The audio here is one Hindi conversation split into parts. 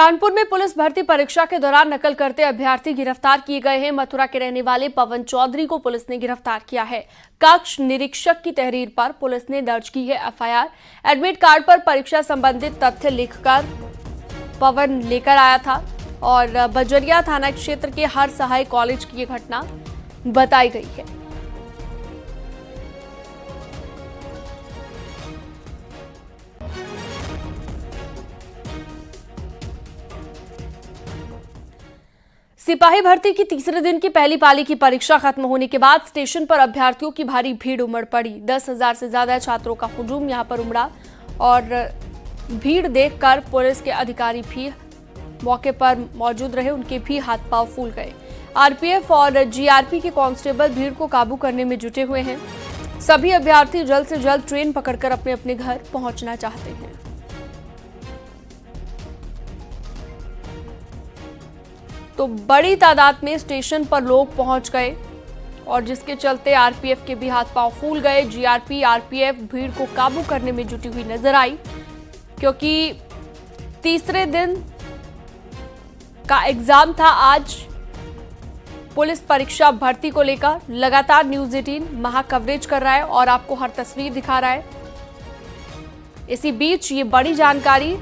कानपुर में पुलिस भर्ती परीक्षा के दौरान नकल करते अभ्यर्थी गिरफ्तार किए गए हैं। मथुरा के रहने वाले पवन चौधरी को पुलिस ने गिरफ्तार किया है। कक्ष निरीक्षक की तहरीर पर पुलिस ने दर्ज की है एफआईआर। एडमिट कार्ड पर परीक्षा संबंधित तथ्य लिखकर पवन लेकर आया था और बजरिया थाना क्षेत्र के हर सहाय कॉलेज की यह घटना बताई गई है। सिपाही भर्ती की तीसरे दिन की पहली पाली की परीक्षा खत्म होने के बाद स्टेशन पर अभ्यर्थियों की भारी भीड़ उमड़ पड़ी। 10,000 से ज्यादा छात्रों का हुजूम यहां पर उमड़ा और भीड़ देखकर पुलिस के अधिकारी भी मौके पर मौजूद रहे, उनके भी हाथ पांव फूल गए। आरपीएफ और जीआरपी के कांस्टेबल भीड़ को काबू करने में जुटे हुए हैं। सभी अभ्यर्थी जल्द से जल्द ट्रेन पकड़कर अपने अपने घर पहुंचना चाहते हैं। तो बड़ी तादाद में स्टेशन पर लोग पहुंच गए और जिसके चलते आरपीएफ के भी हाथ पांव फूल गए। जीआरपी आरपीएफ भीड़ को काबू करने में जुटी हुई नजर आई, क्योंकि तीसरे दिन का एग्जाम था आज। पुलिस परीक्षा भर्ती को लेकर लगातार न्यूज 18 महा कवरेज कर रहा है और आपको हर तस्वीर दिखा रहा है। इसी बीच ये बड़ी जानकारी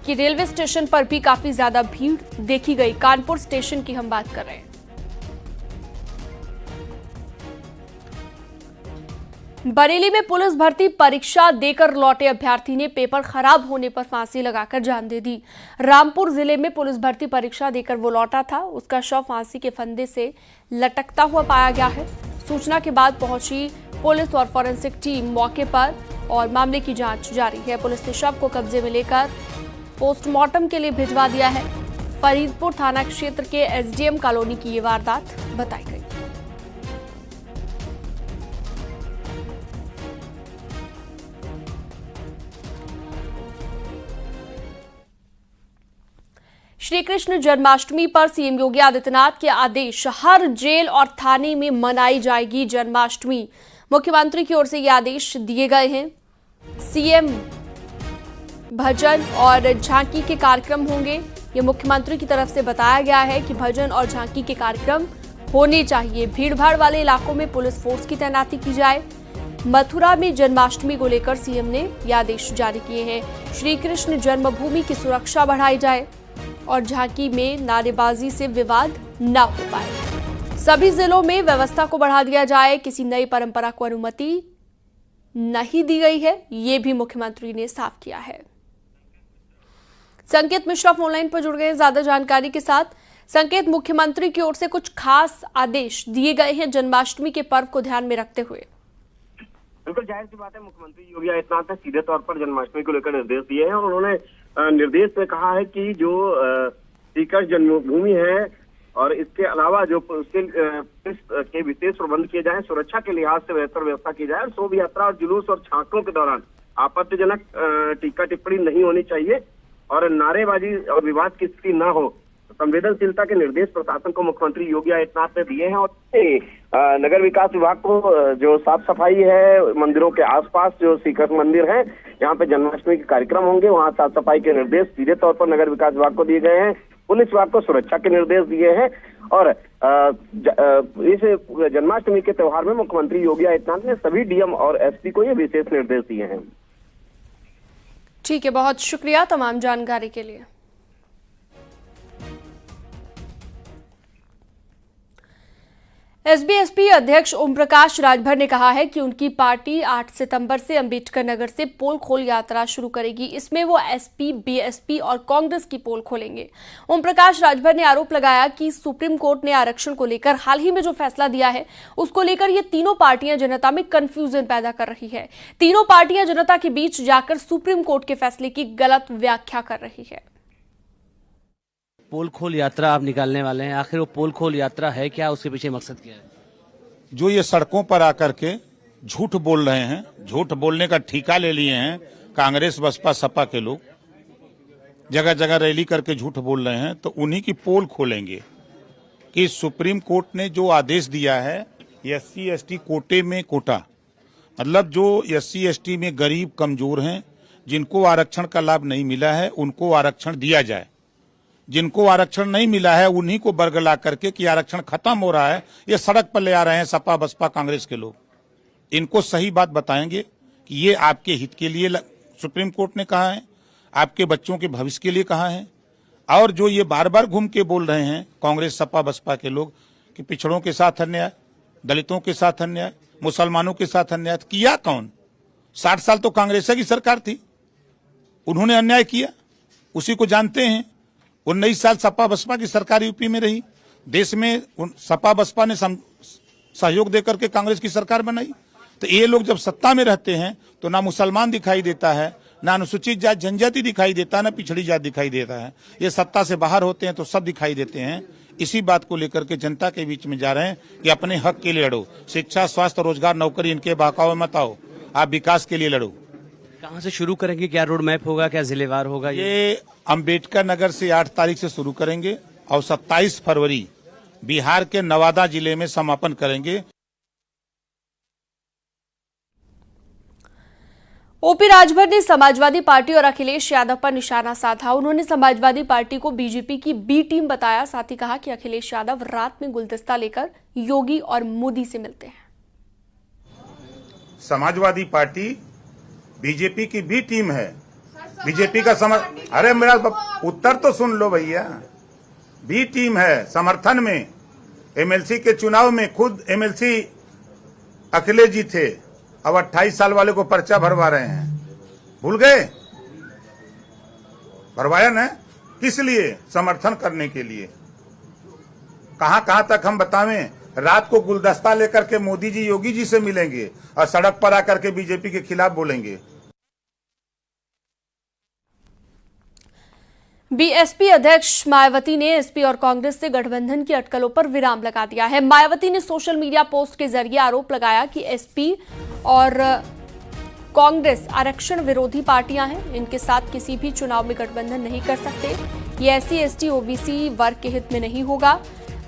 कि रेलवे स्टेशन पर भी काफी ज्यादा भीड़ देखी गई। कानपुर स्टेशन की हम बात कर रहे हैं। बरेली में पुलिस भर्ती परीक्षा देकर लौटे अभ्यर्थी ने पेपर खराब होने पर फांसी लगाकर जान दे दी। रामपुर जिले में पुलिस भर्ती परीक्षा देकर वो लौटा था, उसका शव फांसी के फंदे से लटकता हुआ पाया गया है। सूचना के बाद पहुंची पुलिस और फॉरेंसिक टीम मौके पर और मामले की जांच जारी है। पुलिस ने शव को कब्जे में लेकर पोस्टमार्टम के लिए भिजवा दिया है। फरीदपुर थाना क्षेत्र के एसडीएम कॉलोनी की ये वारदात बताई गई। श्री कृष्ण जन्माष्टमी पर सीएम योगी आदित्यनाथ के आदेश, हर जेल और थाने में मनाई जाएगी जन्माष्टमी। मुख्यमंत्री की ओर से ये आदेश दिए गए हैं। सीएम भजन और झांकी के कार्यक्रम होंगे। ये मुख्यमंत्री की तरफ से बताया गया है कि भजन और झांकी के कार्यक्रम होने चाहिए। भीड़भाड़ वाले इलाकों में पुलिस फोर्स की तैनाती की जाए। मथुरा में जन्माष्टमी को लेकर सीएम ने ये आदेश जारी किए हैं। श्री कृष्ण जन्मभूमि की सुरक्षा बढ़ाई जाए और झांकी में नारेबाजी से विवाद न हो पाए। सभी जिलों में व्यवस्था को बढ़ा दिया जाए। किसी नई परंपरा को अनुमति नहीं दी गई है, ये भी मुख्यमंत्री ने साफ किया है। संकेत मिश्रा फोनलाइन पर जुड़ गए हैं ज्यादा जानकारी के साथ। संकेत, मुख्यमंत्री की ओर से कुछ खास आदेश दिए गए हैं जन्माष्टमी के पर्व को ध्यान में रखते हुए? बिल्कुल जाहिर सी बात है, मुख्यमंत्री योगी आदित्यनाथ ने सीधे तौर पर जन्माष्टमी को लेकर निर्देश दिए हैं और उन्होंने निर्देश में कहा है कि जो श्रीकृष्ण जन्मभूमि है और इसके अलावा जो पुलिस के विशेष प्रबंध किए जाए, सुरक्षा के लिहाज से बेहतर व्यवस्था की जाए। शोभा यात्रा और जुलूस और छात्रों के दौरान आपत्तिजनक टीका टिप्पणी नहीं होनी चाहिए और नारेबाजी और विवाद की स्थिति न हो। संवेदनशीलता के निर्देश प्रशासन को मुख्यमंत्री योगी आदित्यनाथ ने दिए हैं और नगर विकास विभाग को जो साफ सफाई है, मंदिरों के आसपास जो श्रीकृष्ण मंदिर है, यहाँ पे जन्माष्टमी के कार्यक्रम होंगे, वहाँ साफ सफाई के निर्देश सीधे तौर पर नगर विकास विभाग को दिए गए हैं। पुलिस विभाग को सुरक्षा के निर्देश दिए हैं और इस जन्माष्टमी के त्योहार में मुख्यमंत्री योगी आदित्यनाथ ने सभी डीएम और एसपी को ये विशेष निर्देश दिए हैं। ठीक है, बहुत शुक्रिया तमाम जानकारी के लिए। एसबीएसपी अध्यक्ष ओम प्रकाश राजभर ने कहा है कि उनकी पार्टी 8 सितंबर से अंबेडकर नगर से पोल खोल यात्रा शुरू करेगी। इसमें वो एसपी, बीएसपी और कांग्रेस की पोल खोलेंगे। ओम प्रकाश राजभर ने आरोप लगाया कि सुप्रीम कोर्ट ने आरक्षण को लेकर हाल ही में जो फैसला दिया है, उसको लेकर ये तीनों पार्टियां जनता में कंफ्यूजन पैदा कर रही है। तीनों पार्टियां जनता के बीच जाकर सुप्रीम कोर्ट के फैसले की गलत व्याख्या कर रही है। पोल खोल यात्रा आप निकालने वाले हैं, आखिर वो पोल खोल यात्रा है क्या? उसके पीछे मकसद क्या है? जो ये सड़कों पर आकर के झूठ बोल रहे हैं, झूठ बोलने का ठेका ले लिए हैं कांग्रेस, बसपा, सपा के लोग, जगह जगह रैली करके झूठ बोल रहे हैं, तो उन्हीं की पोल खोलेंगे कि सुप्रीम कोर्ट ने जो आदेश दिया है एससी एसटी कोटे में कोटा, मतलब जो एससी एसटी में गरीब कमजोर हैं, जिनको आरक्षण का लाभ नहीं मिला है, उनको आरक्षण दिया जाए। जिनको आरक्षण नहीं मिला है उन्हीं को बरगला करके कि आरक्षण खत्म हो रहा है, ये सड़क पर ले आ रहे हैं सपा बसपा कांग्रेस के लोग। इनको सही बात बताएंगे कि ये आपके हित के लिए सुप्रीम कोर्ट ने कहा है, आपके बच्चों के भविष्य के लिए कहा है। और जो ये बार बार घूम के बोल रहे हैं कांग्रेस सपा बसपा के लोग कि पिछड़ों के साथ अन्याय, दलितों के साथ अन्याय, मुसलमानों के साथ अन्याय, किया कौन? 60 साल तो कांग्रेस की सरकार थी, उन्होंने अन्याय किया, उसी को जानते हैं। 19 साल सपा बसपा की सरकार यूपी में रही, देश में सपा बसपा ने सहयोग देकर के कांग्रेस की सरकार बनाई। तो ये लोग जब सत्ता में रहते हैं तो ना मुसलमान दिखाई देता है, ना अनुसूचित जाति जनजाति दिखाई देता है, ना पिछड़ी जाति दिखाई देता है। ये सत्ता से बाहर होते हैं तो सब दिखाई देते हैं। इसी बात को लेकर के जनता के बीच में जा रहे हैं कि अपने हक के लिए लड़ो, शिक्षा स्वास्थ्य रोजगार नौकरी इनके बहकावे मत आओ, आप विकास के लिए लड़ो। कहाँ से शुरू करेंगे? क्या रोड मैप होगा, क्या जिलेवार होगा? ये अंबेडकर नगर से 8 तारीख से शुरू करेंगे और 27 फरवरी बिहार के नवादा जिले में समापन करेंगे। ओपी राजभर ने समाजवादी पार्टी और अखिलेश यादव पर निशाना साधा। उन्होंने समाजवादी पार्टी को बीजेपी की बी टीम बताया। साथ ही कहा कि अखिलेश यादव रात में गुलदस्ता लेकर योगी और मोदी से मिलते हैं। समाजवादी पार्टी बीजेपी की बी टीम है। बीजेपी का अरे मेरा उत्तर तो सुन लो भैया। बी टीम है समर्थन में। एमएलसी के चुनाव में खुद एमएलसी अखिलेश जी थे, अब 28 साल वाले को पर्चा भरवा रहे हैं। भूल गए? भरवाया ना, किस लिए? समर्थन करने के लिए। कहां तक हम बतावें? रात को गुलदस्ता लेकर के मोदी जी योगी जी से मिलेंगे और सड़क पर आकर के बीजेपी के खिलाफ बोलेंगे। बीएसपी अध्यक्ष मायावती ने एसपी और कांग्रेस से गठबंधन की अटकलों पर विराम लगा दिया है। मायावती ने सोशल मीडिया पोस्ट के जरिए आरोप लगाया कि एसपी और कांग्रेस आरक्षण विरोधी पार्टियां हैं, इनके साथ किसी भी चुनाव में गठबंधन नहीं कर सकते। ये SC ST OBC वर्ग के हित में नहीं होगा।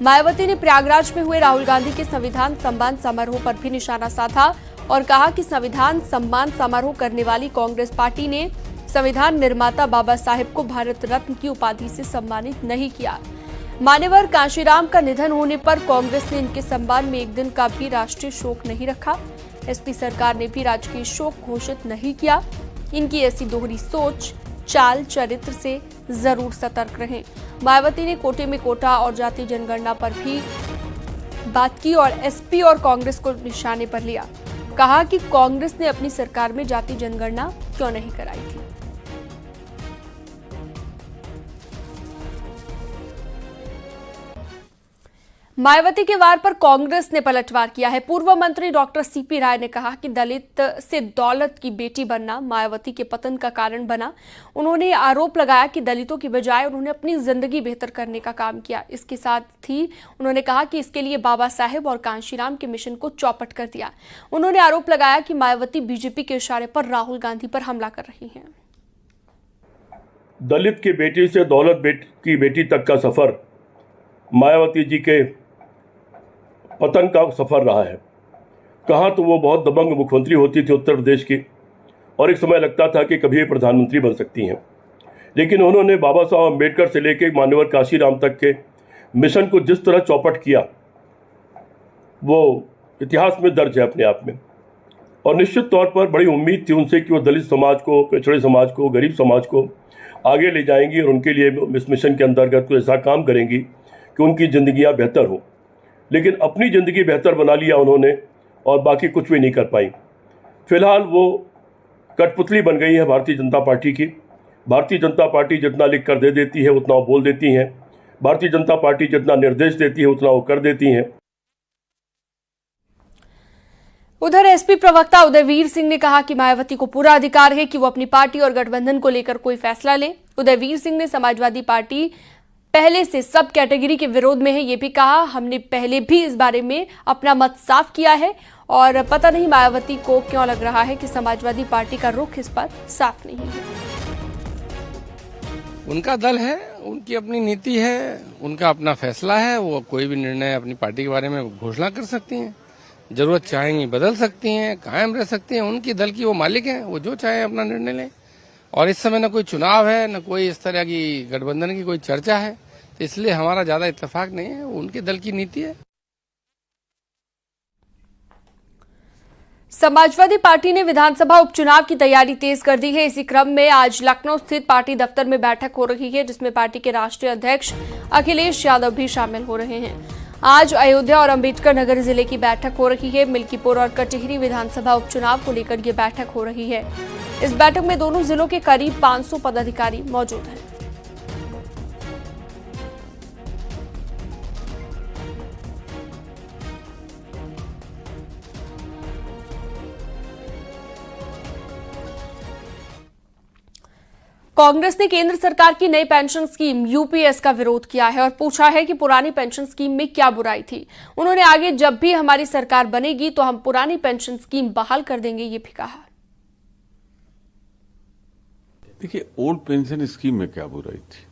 मायावती ने प्रयागराज में हुए राहुल गांधी के संविधान सम्मान समारोह पर भी निशाना साधा और कहा कि संविधान सम्मान समारोह करने वाली कांग्रेस पार्टी ने संविधान निर्माता बाबा साहेब को भारत रत्न की उपाधि से सम्मानित नहीं किया। मान्यवर कांशीराम का निधन होने पर कांग्रेस ने इनके सम्मान में एक दिन का भी राष्ट्रीय शोक नहीं रखा। एसपी सरकार ने भी राजकीय शोक घोषित नहीं किया। इनकी ऐसी दोहरी सोच चाल चरित्र से जरूर सतर्क रहें। मायावती ने कोटे में कोटा और जातीय जनगणना पर भी बात की और एसपी और कांग्रेस को निशाने पर लिया। कहा कि कांग्रेस ने अपनी सरकार में जातीय जनगणना क्यों नहीं कराई थी। मायावती के वार पर कांग्रेस ने पलटवार किया है। पूर्व मंत्री डॉक्टर सीपी राय ने कहा कि दलित से दौलत की बेटी बनना मायावती के पतन का कारण बना। उन्होंने आरोप लगाया कि दलितों की बजाय उन्होंने अपनी जिंदगी बेहतर करने का काम किया। इसके साथ ही उन्होंने कहा कि इसके लिए बाबा साहेब और कांशीराम के मिशन को चौपट कर दिया। उन्होंने आरोप लगाया कि मायावती बीजेपी के इशारे पर राहुल गांधी पर हमला कर रही हैं। दलित की बेटी से दौलत की बेटी तक का सफर मायावती जी के पतन का सफर रहा है। कहाँ तो वो बहुत दबंग मुख्यमंत्री होती थी उत्तर प्रदेश की और एक समय लगता था कि कभी प्रधानमंत्री बन सकती हैं, लेकिन उन्होंने बाबा साहब अम्बेडकर से लेकर मान्यवर कांशीराम तक के मिशन को जिस तरह चौपट किया वो इतिहास में दर्ज है अपने आप में। और निश्चित तौर पर बड़ी उम्मीद थी उनसे कि वो दलित समाज को, पिछड़े समाज को, गरीब समाज को आगे ले जाएंगी और उनके लिए इस मिशन के अंतर्गत कुछ ऐसा काम करेंगी कि उनकी ज़िंदगियाँ बेहतर हो। लेकिन अपनी ज़िंदगी बेहतर बना लिया उन्होंने और बाकी कुछ भी नहीं कर पाई। फिलहाल वो कठपुतली बन गई है भारतीय जनता पार्टी की। भारतीय जनता पार्टी जितना लिख कर दे देती है उतना वो बोल देती हैं। भारतीय जनता पार्टी जितना निर्देश देती है उतना वो कर देती हैं। उधर एसपी प्रवक्ता उदयवीर सिंह ने कहा कि मायावती को पूरा अधिकार है कि वो अपनी पार्टी और गठबंधन को लेकर कोई फैसला ले। उदयवीर सिंह ने समाजवादी पार्टी पहले से सब कैटेगरी के विरोध में है, ये भी कहा। हमने पहले भी इस बारे में अपना मत साफ किया है और पता नहीं मायावती को क्यों लग रहा है कि समाजवादी पार्टी का रुख इस पर साफ नहीं है। उनका दल है, उनकी अपनी नीति है, उनका अपना फैसला है। वो कोई भी निर्णय अपनी पार्टी के बारे में घोषणा कर सकती हैं, जरूरत चाहेंगी बदल सकती हैं, कायम रह सकती हैं। उनकी दल की वो मालिक हैं, वो जो चाहे अपना निर्णय लें और इस समय न कोई चुनाव है, न कोई इस तरह की गठबंधन की कोई चर्चा है, तो इसलिए हमारा ज्यादा इत्तेफाक नहीं है। उनके दल की नीति है। समाजवादी पार्टी ने विधानसभा उपचुनाव की तैयारी तेज कर दी है। इसी क्रम में आज लखनऊ स्थित पार्टी दफ्तर में बैठक हो रही है, जिसमें पार्टी के राष्ट्रीय अध्यक्ष अखिलेश यादव भी शामिल हो रहे हैं। आज अयोध्या और अंबेडकर नगर जिले की बैठक हो रही है। मिल्कीपुर और कचहरी विधानसभा उपचुनाव को लेकर ये बैठक हो रही है। इस बैठक में दोनों जिलों के करीब 500 पदाधिकारी मौजूद हैं। कांग्रेस ने केंद्र सरकार की नई पेंशन स्कीम यूपीएस का विरोध किया है और पूछा है कि पुरानी पेंशन स्कीम में क्या बुराई थी। उन्होंने आगे जब भी हमारी सरकार बनेगी तो हम पुरानी पेंशन स्कीम बहाल कर देंगे, ये भी कहा। देखिए, ओल्ड पेंशन स्कीम में क्या बुराई थी?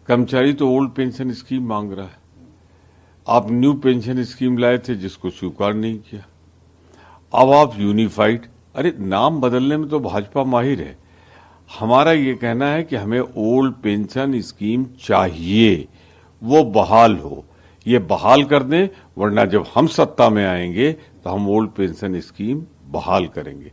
कर्मचारी तो ओल्ड पेंशन स्कीम मांग रहा है। आप न्यू पेंशन स्कीम लाए थे जिसको स्वीकार नहीं किया। अब आप यूनिफाइड, अरे नाम बदलने में तो भाजपा माहिर है। हमारा ये कहना है कि हमें ओल्ड पेंशन स्कीम चाहिए, वो बहाल हो, ये बहाल कर दें, वरना जब हम सत्ता में आएंगे तो हम ओल्ड पेंशन स्कीम बहाल करेंगे।